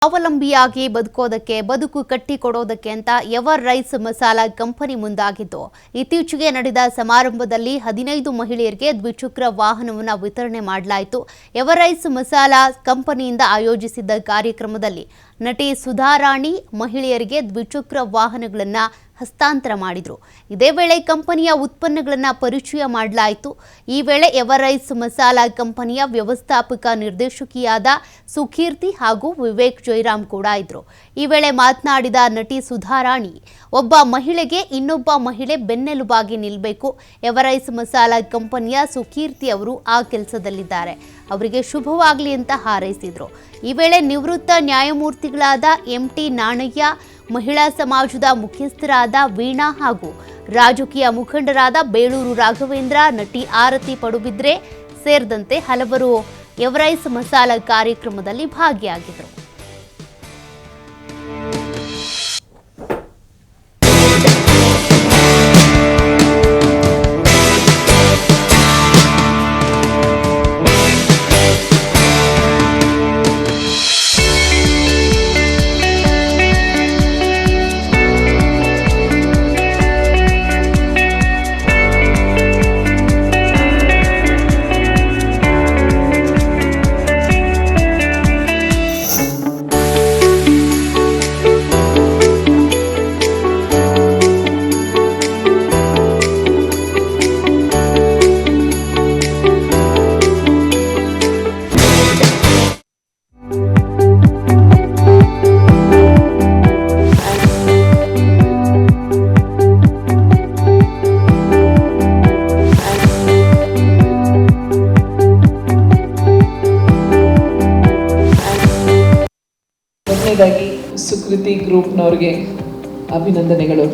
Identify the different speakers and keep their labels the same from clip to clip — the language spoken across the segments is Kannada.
Speaker 1: ಅವಲಂಬಿಯಾಗಿ ಬದುಕೋದಕ್ಕೆ ಬದುಕು ಕಟ್ಟಿಕೊಡೋದಕ್ಕೆ ಅಂತ ಎವರ್ ರೈಸ್ ಮಸಾಲಾ ಕಂಪನಿ ಮುಂದಾಗಿದ್ದು ಇತ್ತೀಚೆಗೆ ನಡೆದ ಸಮಾರಂಭದಲ್ಲಿ 15 ಮಹಿಳೆಯರಿಗೆ ದ್ವಿಚಕ್ರ ವಾಹನವನ್ನು ವಿತರಣೆ ಮಾಡಲಾಯಿತು. ಎವರ್ ರೈಸ್ ಮಸಾಲಾ ಕಂಪನಿಯಿಂದ ಆಯೋಜಿಸಿದ್ದ ಕಾರ್ಯಕ್ರಮದಲ್ಲಿ ನಟಿ ಸುಧಾರಾಣಿ ಮಹಿಳೆಯರಿಗೆ ದ್ವಿಚಕ್ರ ವಾಹನಗಳನ್ನು ಹಸ್ತಾಂತರ ಮಾಡಿದರು. ಇದೇ ವೇಳೆ ಕಂಪನಿಯ ಉತ್ಪನ್ನಗಳನ್ನು ಪರಿಚಯ ಮಾಡಲಾಯಿತು. ಈ ವೇಳೆ ಎವರ್ ರೈಸ್ ಮಸಾಲಾ ಕಂಪನಿಯ ವ್ಯವಸ್ಥಾಪಕ ನಿರ್ದೇಶಕಿಯಾದ ಸುಕೀರ್ತಿ ಹಾಗೂ ವಿವೇಕ್ ಜೈರಾಮ್ ಕೂಡ ಇದ್ರು. ಈ ವೇಳೆ ಮಾತನಾಡಿದ ನಟಿ ಸುಧಾರಾಣಿ, ಒಬ್ಬ ಮಹಿಳೆಗೆ ಇನ್ನೊಬ್ಬ ಮಹಿಳೆ ಬೆನ್ನೆಲುಬಾಗಿ ನಿಲ್ಲಬೇಕು. ಎವರ್ ರೈಸ್ ಮಸಾಲಾ ಕಂಪನಿಯ ಸುಕೀರ್ತಿ ಅವರು ಆ ಕೆಲಸದಲ್ಲಿದ್ದಾರೆ. ಅವರಿಗೆ ಶುಭವಾಗಲಿ ಅಂತ ಹಾರೈಸಿದ್ರು. ಈ ವೇಳೆ ನಿವೃತ್ತ ನ್ಯಾಯಮೂರ್ತಿಗಳಾದ ಎಂಟಿ ನಾಣಯ್ಯ, ಮಹಿಳಾ ಸಮಾಜದ ಮುಖ್ಯಸ್ಥರಾದ ವೀಣಾ ಹಾಗೂ ರಾಜಕೀಯ ಮುಖಂಡರಾದ ಬೇಳೂರು ರಾಘವೇಂದ್ರ, ನಟಿ ಆರತಿ ಪಡುಬಿದ್ರೆ ಸೇರಿದಂತೆ ಹಲವರು ಎವರ್ ರೈಸ್ ಮಸಾಲಾ ಕಾರ್ಯಕ್ರಮದಲ್ಲಿ ಭಾಗಿಯಾಗಿದ್ದರು.
Speaker 2: ಸುಕೃತಿ ಗ್ರೂಪ್ನವ್ರಿಗೆ ಅಭಿನಂದನೆಗಳು.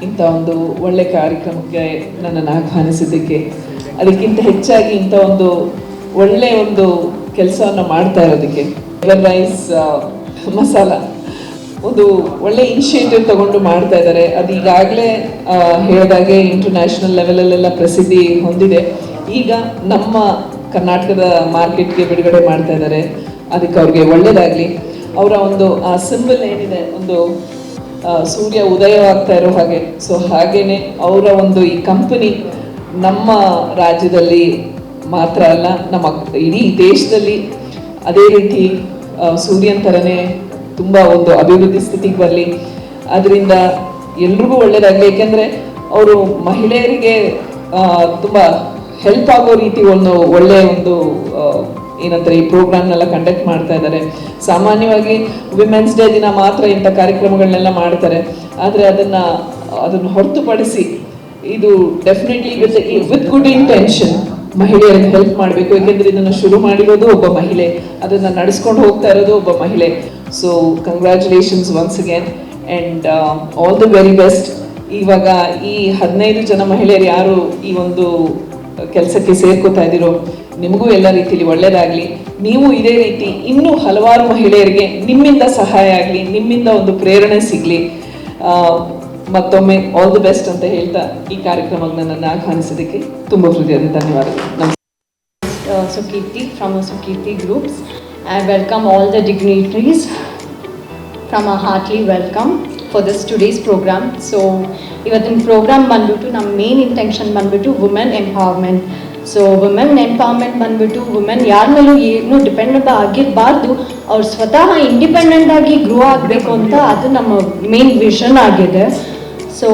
Speaker 2: ಇಂಥ ಒಂದು ಒಳ್ಳೆ ಕಾರ್ಯಕ್ರಮಕ್ಕೆ ನನ್ನನ್ನು ಆಹ್ವಾನಿಸಿದ್ದಕ್ಕೆ, ಅದಕ್ಕಿಂತ ಹೆಚ್ಚಾಗಿ ಇಂಥ ಒಂದು ಒಳ್ಳೆಯ ಒಂದು ಕೆಲಸವನ್ನು ಮಾಡ್ತಾ ಇರೋದಕ್ಕೆ. ಎವರ್ ರೈಸ್ ಮಸಾಲ ಒಂದು ಒಳ್ಳೆ ಇನಿಷಿಯೇಟಿವ್ ತಗೊಂಡು ಮಾಡ್ತಾ ಇದ್ದಾರೆ. ಅದು ಈಗಾಗಲೇ ಹೇಳಿದಾಗೆ ಇಂಟರ್ನ್ಯಾಷನಲ್ ಲೆವೆಲಲ್ಲೆಲ್ಲ ಪ್ರಸಿದ್ಧಿ ಹೊಂದಿದೆ. ಈಗ ನಮ್ಮ ಕರ್ನಾಟಕದ ಮಾರ್ಕೆಟ್ಗೆ ಬಿಡುಗಡೆ ಮಾಡ್ತಾ ಇದ್ದಾರೆ. ಅದಕ್ಕೆ ಅವ್ರಿಗೆ ಒಳ್ಳೆಯದಾಗಲಿ. ಅವರ ಒಂದು ಆ ಸಿಂಬಲ್ ಏನಿದೆ, ಒಂದು ಸೂರ್ಯ ಉದಯವಾಗ್ತಾ ಇರೋ ಹಾಗೆ, ಸೊ ಹಾಗೇನೆ ಅವರ ಒಂದು ಈ ಕಂಪನಿ ನಮ್ಮ ರಾಜ್ಯದಲ್ಲಿ ಮಾತ್ರ ಅಲ್ಲ, ನಮ್ಮ ಇಡೀ ದೇಶದಲ್ಲಿ ಅದೇ ರೀತಿ ಸೂರ್ಯನ ಥರನೇ ತುಂಬ ಒಂದು ಅಭಿವೃದ್ಧಿ ಸ್ಥಿತಿಗೆ ಬರಲಿ. ಅದರಿಂದ ಎಲ್ರಿಗೂ ಒಳ್ಳೆಯದಾಗಲಿ. ಏಕೆಂದರೆ ಅವರು ಮಹಿಳೆಯರಿಗೆ ತುಂಬ ಹೆಲ್ಪ್ ಆಗೋ ರೀತಿ ಒಂದು ಒಳ್ಳೆಯ ಒಂದು ಏನಂತಾರೆ ಈ ಪ್ರೋಗ್ರಾಮ್ನೆಲ್ಲ ಕಂಡಕ್ಟ್ ಮಾಡ್ತಾ ಇದ್ದಾರೆ. ಸಾಮಾನ್ಯವಾಗಿ ವಿಮೆನ್ಸ್ ಡೇ ದಿನ ಮಾತ್ರ ಇಂಥ ಕಾರ್ಯಕ್ರಮಗಳನ್ನೆಲ್ಲ ಮಾಡ್ತಾರೆ. ಆದರೆ ಅದನ್ನು ಹೊರತುಪಡಿಸಿ ಇದು ಡೆಫಿನೆಟ್ಲಿ ವಿತ್ ಗುಡ್ ಇಂಟೆನ್ಷನ್ ಮಹಿಳೆಯರಿಗೆ ಹೆಲ್ಪ್ ಮಾಡಬೇಕು. ಏಕೆಂದರೆ ಇದನ್ನು ಶುರು ಮಾಡಿರೋದು ಒಬ್ಬ ಮಹಿಳೆ, ಅದನ್ನು ನಡೆಸ್ಕೊಂಡು ಹೋಗ್ತಾ ಇರೋದು ಒಬ್ಬ ಮಹಿಳೆ. So congratulations once again and all the very best. ಇವಾಗ ಈ 15 ಜನ ಮಹಿಳೆಯರು ಯಾರು ಈ ಒಂದು ಕೆಲಸಕ್ಕೆ ಸೇರ್ಕೋತಾ ಇದ್ದೀರೋ, ನಿಮಗೂ ಎಲ್ಲ ರೀತಿಯಲ್ಲಿ ಒಳ್ಳೆಯದಾಗಲಿ. ನೀವು ಇದೇ ರೀತಿ ಇನ್ನೂ ಹಲವಾರು ಮಹಿಳೆಯರಿಗೆ ನಿಮ್ಮಿಂದ ಸಹಾಯ ಆಗಲಿ, ನಿಮ್ಮಿಂದ ಒಂದು ಪ್ರೇರಣೆ ಸಿಗಲಿ. ಮತ್ತೊಮ್ಮೆ ಆಲ್ ದಿ ಬೆಸ್ಟ್ ಅಂತ ಹೇಳ್ತಾ ಈ ಕಾರ್ಯಕ್ರಮಕ್ಕೆ ನನ್ನನ್ನು ಆಹ್ವಾನಿಸೋದಕ್ಕೆ ತುಂಬ ಹೃದಯದ ಧನ್ಯವಾದಗಳು.
Speaker 3: Sukirti from Sukirti Groups. I welcome all the dignitaries from a heartily welcome for this today's program. So ಇವತ್ತಿನ ಪ್ರೋಗ್ರಾಮ್ ಬಂದ್ಬಿಟ್ಟು ನಮ್ಮ ಮೇನ್ ಇಂಟೆನ್ಷನ್ ಬಂದ್ಬಿಟ್ಟು women empowerment. So women empowerment ಬಂದ್ಬಿಟ್ಟು ವುಮೆನ್ ಯಾರ ಮೇಲೂ ಏನೂ ಡಿಪೆಂಡೆಂಟ್ ಆಗಿರಬಾರ್ದು, ಅವ್ರು ಸ್ವತಃ ಇಂಡಿಪೆಂಡೆಂಟ್ ಆಗಿ ಗ್ರೋ ಆಗಬೇಕು ಅಂತ ಅದು ನಮ್ಮ ಮೇನ್ ವಿಷನ್ ಆಗಿದೆ. ಸೊ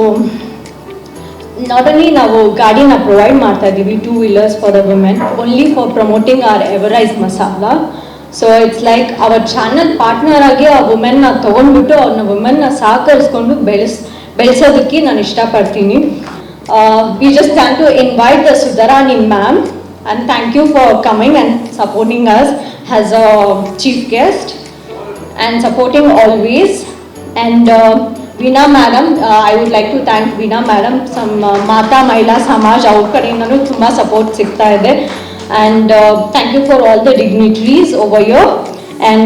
Speaker 3: ನಾಟ್ ಓನ್ಲಿ ನಾವು ಗಾಡಿನ ಪ್ರೊವೈಡ್ ಮಾಡ್ತಾ ಇದ್ದೀವಿ, 2 wheelers for the women, only for promoting our ever rise masala. So it's like our channel partner ಆಗಿ ಆ ವುಮೆನ್ನ ತೊಗೊಂಡ್ಬಿಟ್ಟು ಅವ್ರನ್ನ ವುಮೆನ್ನ ಸಹಕರಿಸ್ಕೊಂಡು ಬೆಳೆಸೋದಕ್ಕೆ ನಾನು ಇಷ್ಟಪಡ್ತೀನಿ. We just want to invite the Sudharani ma'am and thank you for coming and supporting us as a chief guest and supporting always. And Veena madam, I would like to thank Veena madam. Some Mata Mahila Samaj ಅವ್ರ ಕಡೆಯಿಂದನೂ ತುಂಬ ಸಪೋರ್ಟ್ ಸಿಗ್ತಾ ಇದೆ. And thank you for all the dignitaries over here. And